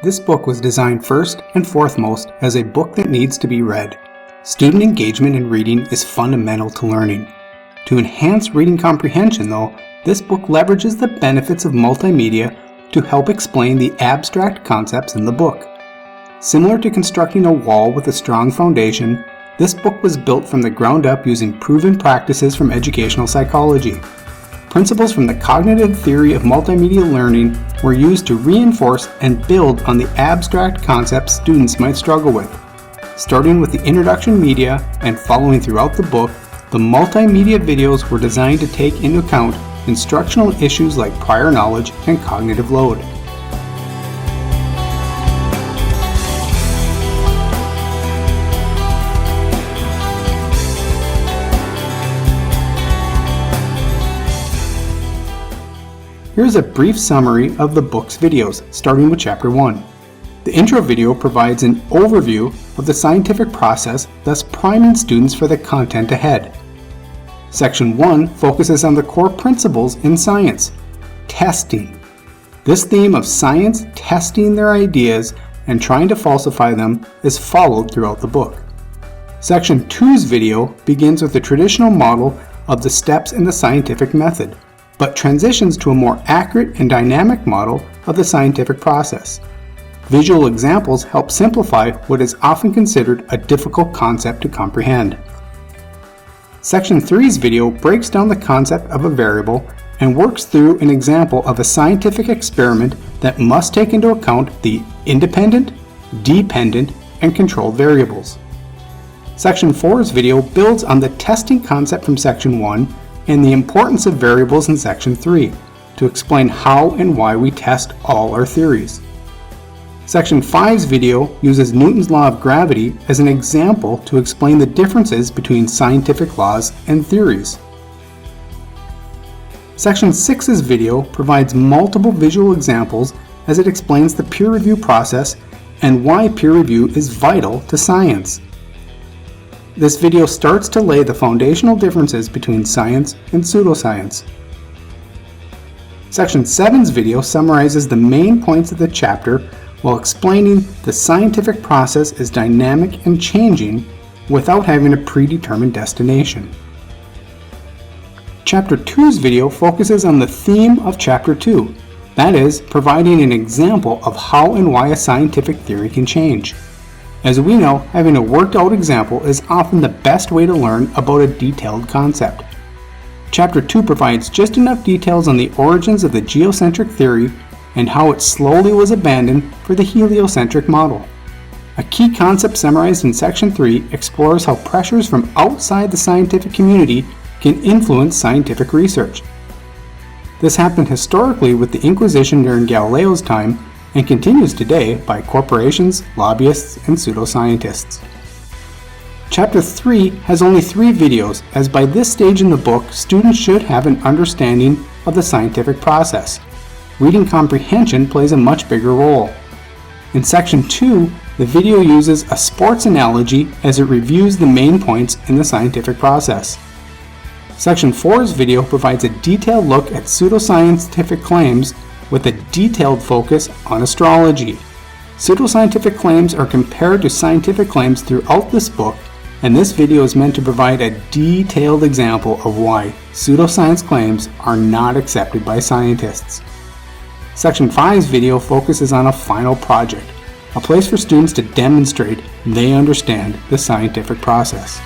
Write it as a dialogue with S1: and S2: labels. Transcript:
S1: This book was designed first and foremost as a book that needs to be read. Student engagement in reading is fundamental to learning. To enhance reading comprehension, though, this book leverages the benefits of multimedia to help explain the abstract concepts in the book. Similar to constructing a wall with a strong foundation, this book was built from the ground up using proven practices from educational psychology. Principles from the cognitive theory of multimedia learning were used to reinforce and build on the abstract concepts students might struggle with. Starting with the introduction media and following throughout the book, the multimedia videos were designed to take into account instructional issues like prior knowledge and cognitive load. Here's a brief summary of the book's videos, starting with Chapter 1. The intro video provides an overview of the scientific process, thus priming students for the content ahead. Section 1 focuses on the core principles in science, testing. This theme of science testing their ideas and trying to falsify them is followed throughout the book. Section 2's video begins with the traditional model of the steps in the scientific method, but transitions to a more accurate and dynamic model of the scientific process. Visual examples help simplify what is often considered a difficult concept to comprehend. Section 3's video breaks down the concept of a variable and works through an example of a scientific experiment that must take into account the independent, dependent, and controlled variables. Section 4's video builds on the testing concept from Section 1 and the importance of variables in Section 3 to explain how and why we test all our theories. Section 5's video uses Newton's law of gravity as an example to explain the differences between scientific laws and theories. Section 6's video provides multiple visual examples as it explains the peer review process and why peer review is vital to science. This video starts to lay the foundational differences between science and pseudoscience. Section 7's video summarizes the main points of the chapter while explaining the scientific process is dynamic and changing without having a predetermined destination. Chapter 2's video focuses on the theme of Chapter 2, that is, providing an example of how and why a scientific theory can change. As we know, having a worked out example is often the best way to learn about a detailed concept. Chapter 2 provides just enough details on the origins of the geocentric theory and how it slowly was abandoned for the heliocentric model. A key concept summarized in Section 3 explores how pressures from outside the scientific community can influence scientific research. This happened historically with the Inquisition during Galileo's time and continues today by corporations, lobbyists, and pseudoscientists. Chapter 3 has only 3 videos, as by this stage in the book, students should have an understanding of the scientific process. Reading comprehension plays a much bigger role. In Section 2, the video uses a sports analogy as it reviews the main points in the scientific process. Section 4's video provides a detailed look at pseudoscientific claims with a detailed focus on astrology. Pseudoscientific claims are compared to scientific claims throughout this book, and this video is meant to provide a detailed example of why pseudoscience claims are not accepted by scientists. Section 5's video focuses on a final project, a place for students to demonstrate they understand the scientific process.